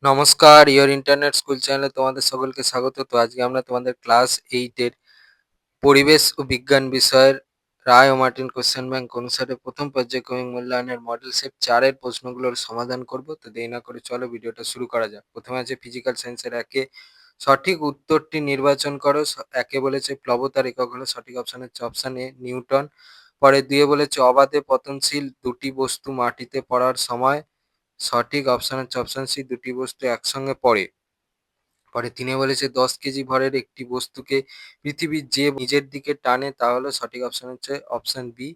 নমস্কার, your internet school চ্যানেলে তোমাদের সকলকে স্বাগত। তো আজকে আমরা তোমাদের ক্লাস 8 এর পরিবেশ ও বিজ্ঞান বিষয়ের রায় ও মার্টিন কোশ্চেন ব্যাংক অনুসারে প্রথম পর্যায়ক্রমিক মূল্যায়নের মডেল সেট 4 এর প্রশ্নগুলোর সমাধান করব। তো দেরি না করে চলো ভিডিওটা শুরু করা যাক। প্রথমে আছে ফিজিক্যাল সায়েন্সের 1 এ সঠিক উত্তরটি নির্বাচন করো। 1 এ বলেছে প্লবতার একক হলো সঠিক অপশন হচ্ছে অপশন এ নিউটন। পরে 2 এ বলেছে অবাধে পতনশীল দুটি বস্তু মাটিতে পড়ার সময় সঠিক অপশন হচ্ছে অপশন সি দুটি বস্তু একসঙ্গে পড়ে। পরে 3 এ বলেছে 10 কেজি ভরের একটি বস্তুকে পৃথিবীর যে নিজের দিকে টানে তা হলো সঠিক অপশন হচ্ছে অপশন বি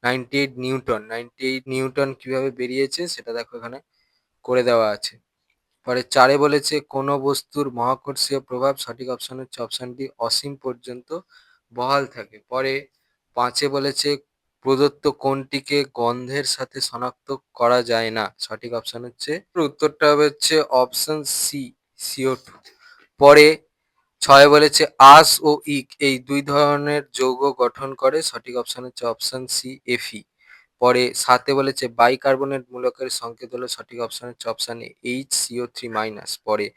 98 নিউটন। 98 নিউটন কিভাবে বেরিয়েছে সেটা দেখো এখানে করে দেওয়া আছে। পরে 4 এ বলেছে কোনো বস্তুর মহাকর্ষীয় প্রভাব সঠিক অপশন হচ্ছে অপশন ডি অসীম পর্যন্ত বহাল থাকে। পরে 5 এ বলেছে প্রদত্ত কোনটিকে গন্ধের সাথে শনাক্ত করা যায় না সঠিক অপশন হচ্ছে উত্তরটা হবে হচ্ছে অপশন সি CO2। পরে 6 এ বলেছে আঁশ ও ইক এই দুই ধরনের যৌগ গঠন করে সঠিক অপশন হচ্ছে অপশন সি Fe। পরে 7 এ বলেছে বাইকার্বনেট মূলকের সংকেত হলো সঠিক অপশন হচ্ছে অপশন এ HCO3-। পরে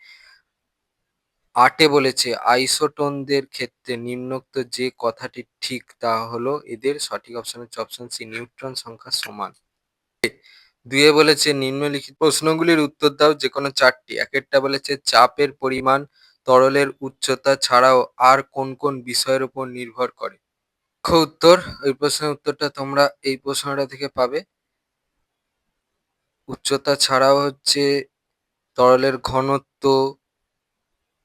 8 এ বলেছে আইসোটোনদের ক্ষেত্রে নিম্নোক্ত যে কথাটি ঠিক তা হলো এদের সঠিক অপশন হচ্ছে অপশন সি নিউট্রন সংখ্যা সমান। 2 এ বলেছে নিম্নলিখিত প্রশ্নগুলির উত্তর দাও যেকোনো 4টি। একেরটা বলেছে চাপের পরিমাণ তরলের উচ্চতা ছাড়াও আর কোন কোন বিষয়ের উপর নির্ভর করে। উত্তর এই প্রশ্নের উত্তরটা তোমরা এই প্রশ্নটা থেকে পাবে। উচ্চতা ছাড়াও হচ্ছে তরলের ঘনত্ব,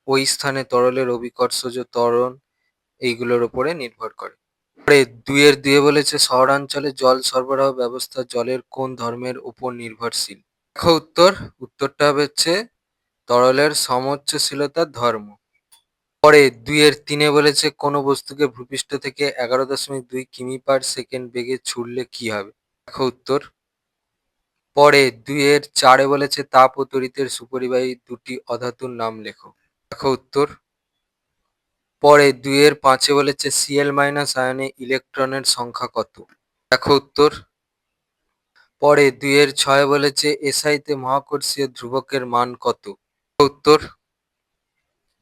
ওই স্থানে তরলের অভিকর্ষজ ত্বরণ এইগুলোর উপরে নির্ভর করে। পরে 2 এর 2 এ বলেছে শহরাঞ্চলে জল সরবরাহ ব্যবস্থা জলের কোন ধর্মের উপর নির্ভরশীল। উত্তর উত্তরটা হবে হচ্ছে তরলের সমোচ্চশীলতার ধর্ম। পরে 2 এর 3 এ বলেছে কোনো বস্তুকে ভূপৃষ্ঠ থেকে 11.2 কিমি/সেকেন্ড বেগে ছুড়লে কি হবে। উত্তর। পরে 2 এর 4 এ বলেছে তাপ ও তড়িতের সুপরিবাহী দুটি অধাতুর নাম লেখো। উত্তর। পরে 2 এর 5 এ বলেছে Cl- আয়নে ইলেকট্রনের সংখ্যা কত। উত্তর। পরে 2 এর 6 এ বলেছে SI তে মহাকর্ষীয় ধ্রুবকের মান কত। উত্তর।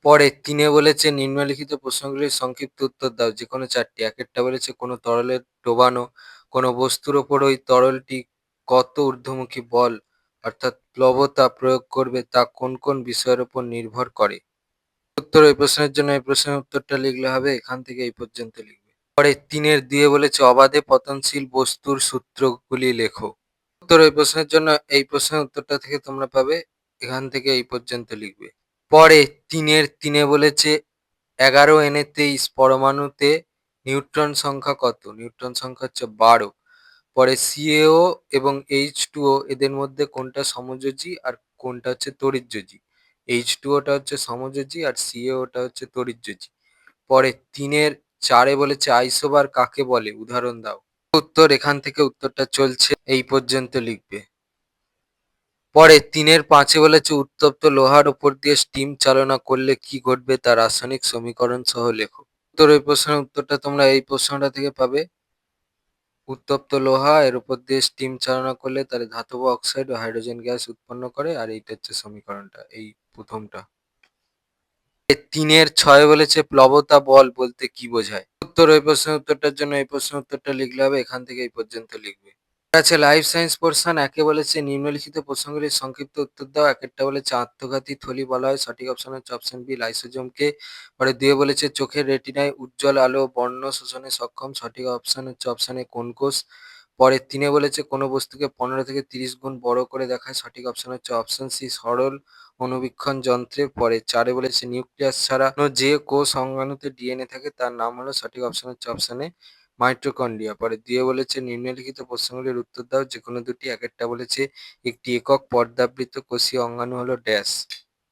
পরে 3 এ বলেছে নিম্নলিখিত প্রশ্নগুলির সংক্ষিপ্ত উত্তর দাও যেকোনো 4টি। একেরটা বলেছে কোনো তরলের ডোবানো কোনো বস্তুর ওপর ওই তরলটি কত ঊর্ধ্বমুখী বল অর্থাৎ প্লবতা প্রয়োগ করবে তা কোন কোন বিষয়ের উপর নির্ভর করে। উত্তর এই প্রশ্নের জন্য এই প্রশ্নের উত্তরটা লিখলে হবে এখান থেকে এই পর্যন্ত লিখবে। পরে 3 এর 2 এ বলেছে অবাধে পতনশীল বস্তুর সূত্রগুলি লেখো। উত্তর এই প্রশ্নের জন্য এই প্রশ্নের উত্তরটা থেকে তোমরা পাবে এখান থেকে এই পর্যন্ত লিখবে। পরে 3 এর 3 এ বলেছে 11Na23 পরমাণুতে নিউট্রন সংখ্যা কত। নিউট্রন সংখ্যা হচ্ছে 12। পরে CaO এবং H2O এদের মধ্যে কোনটা সমযোজী আর কোনটা হচ্ছে তড়িৎযোজী। H2O টা হচ্ছে সমযোজী আর CaO টা হচ্ছে তড়িৎযোজী। পরে 3 এর 4 এ বলেছে আইসোবার কাকে বলে উদাহরণ দাও। উত্তর এখান থেকে উত্তরটা চলছে এই পর্যন্ত লিখবে। পরে 3 এর 5 এ বলেছে উত্তপ্ত লোহার উপর দিয়ে স্টিম চালনা করলে কি ঘটবে তা রাসায়নিক সমীকরণ সহ লেখো। উত্তর এই প্রশ্নের উত্তরটা তোমরা এই প্রশ্নটা থেকে পাবে। উত্তপ্ত লোহা এর উপর দিয়ে স্টিম চালনা করলে তাহলে ধাতব অক্সাইড ও হাইড্রোজেন গ্যাস উৎপন্ন করে আর এইটা হচ্ছে সমীকরণটা এই প্রথমটা। 3 এর 6 বলেছে প্লবতা বল বলতে কি বোঝায়। উত্তর এই প্রশ্নের উত্তরটার জন্য এই প্রশ্নের উত্তরটা লিখলে হবে এখান থেকে এই পর্যন্ত লিখবে। আছে লাইফ সায়েন্স পোর্শন। একে বলেছে নিম্নলিখিত প্রশ্নগুলির সংক্ষিপ্ত উত্তর দাও। একেরটা বলেছে আত্মঘাতী থলি বলা হয় সঠিক অপশন হচ্ছে অপশন বি লাইসোজোমকে। পরে 2 বলেছে চোখের রেটিনায় উজ্জ্বল আলো বর্ণ শোষণে সক্ষম সঠিক অপশন হচ্ছে অপশন এ কোন কোষ। পরে 3 বলেছে কোনো বস্তুকে 15 থেকে 30 গুণ বড় করে দেখায় সঠিক অপশন হচ্ছে অপশন সি সরল অণুবীক্ষণ যন্ত্রে। পরে 4 বলেছে নিউক্লিয়াস ছাড়া যে কোষ অঙ্গাণুতে ডিএনএ থাকে তার নাম হলো সঠিক অপশন হচ্ছে অপশন এ মাইটোকন্ড্রিয়া। পরে 2 বলেছে নিম্নলিখিত প্রশ্নগুলির উত্তর দাও যেকোনো দুটি। একেরটা বলেছে একটি একক পর্দাবৃত কোষীয় অঙ্গাণু হলো ড্যাশ।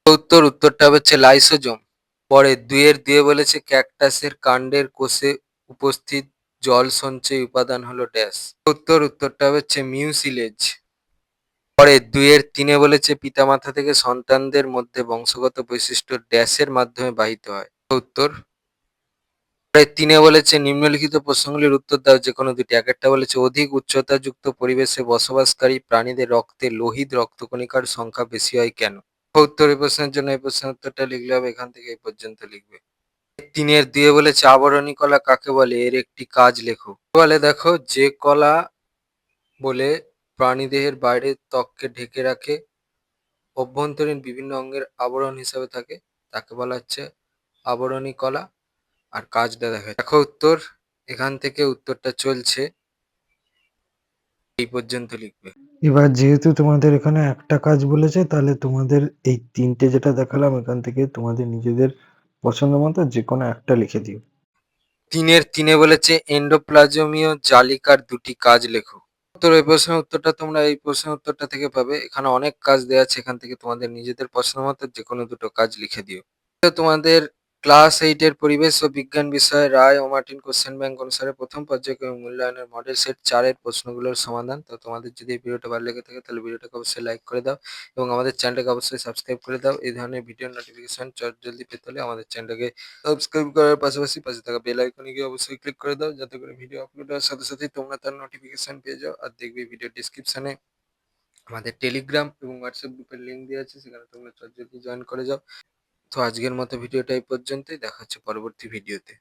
উত্তরটা হচ্ছে লাইসোজোম। পরে 2 এর 2 বলেছে ক্যাকটাসের কাণ্ডের কোষে উপস্থিত জল সঞ্চয়ী উপাদান হলো ড্যাশ। উত্তরটা হচ্ছে মিউসিলেজ। পরে 2 এর 3 বলেছে পিতামাতা থেকে সন্তানদের মধ্যে বংশগত বৈশিষ্ট্য ড্যাশের মাধ্যমে বাহিত হয়। উত্তর। পরে 3 বলেছে নিম্নলিখিত প্রশ্নগুলির উত্তর দাও যেকোনো দুটি। একেরটা বলেছে অধিক উচ্চতাযুক্ত পরিবেশে বসবাসকারী প্রাণীদের রক্তে লোহিত রক্তকণিকার সংখ্যা বেশি হয় কেন। উত্তর এই প্রশ্নের জন্য এই প্রশ্নের উত্তরটা লিখলে হবে, এখান থেকে এই পর্যন্ত লিখবে। ৩ এর ২ এ বলেছে আবরণী কলা কাকে বলে? এর একটি কাজ লেখো। বলে দেখো, যে কলা বলে প্রাণীদেহের বাইরের ত্বককে ঢেকে রাখে, অভ্যন্তরীণ বিভিন্ন অঙ্গের আবরণ হিসাবে থাকে, তাকে বলা হচ্ছে আবরণী কলা। আর কাজটা দেখা দেখো উত্তর, এখান থেকে উত্তরটা চলছে, এই পর্যন্ত লিখবে। এবার যেহেতু তোমাদের এখানে একটা কাজ বলেছে, তাহলে তোমাদের এই ৩ টে যেটা দেখালাম এখান থেকে তোমাদের নিজেদের পছন্দ মতো যেকোনো একটা লিখে দিও। ৩ এর ৩ এ বলেছে এন্ডোপ্লাজমীয় জালিকার ২টি কাজ লেখো। এই প্রশ্নের উত্তরটা তোমরা এই প্রশ্নের উত্তরটা থেকে পাবে। এখানে অনেক কাজ দেয়া আছে, এখান থেকে তোমাদের নিজেদের পছন্দ মতো যেকোনো ২ টো কাজ লিখে দিও। তোমাদের ক্লাস 8 এর পরিবেশ ও বিজ্ঞান বিষয়ে রায় ও মার্টিন কোশ্চেন ব্যাংক অনুসারে প্রথম পর্যায়ক্রমিক মূল্যায়নের মডেল সেট ৪ এর প্রশ্নগুলোর সমাধান। তো তোমাদের যদি এই ভিডিওটা ভালো লেগে থাকে তাহলে ভিডিওটাকে অবশ্যই লাইক করে দাও এবং আমাদের চ্যানেলটাকে অবশ্যই সাবস্ক্রাইব করে দাও। এই ধরনের ভিডিও নোটিফিকেশন জলদি পেতে হলে আমাদের চ্যানেলটাকে সাবস্ক্রাইব করার পাশাপাশি পাশে থাকা বেল আইকনে গিয়ে অবশ্যই ক্লিক করে দাও, যাতে করে ভিডিও আপলোড হওয়ার সাথে সাথেই তোমরা তার নোটিফিকেশন পেয়ে যাও। আর দেখবে ভিডিও ডেসক্রিপশনে আমাদের টেলিগ্রাম এবং হোয়াটসঅ্যাপ গ্রুপের লিঙ্ক দেওয়া আছে, সেখানে তোমরা জলদি জয়েন করে যাও। তো আজকের মতো ভিডিওটা এই পর্যন্তই, দেখা হচ্ছে পরবর্তী ভিডিওতে।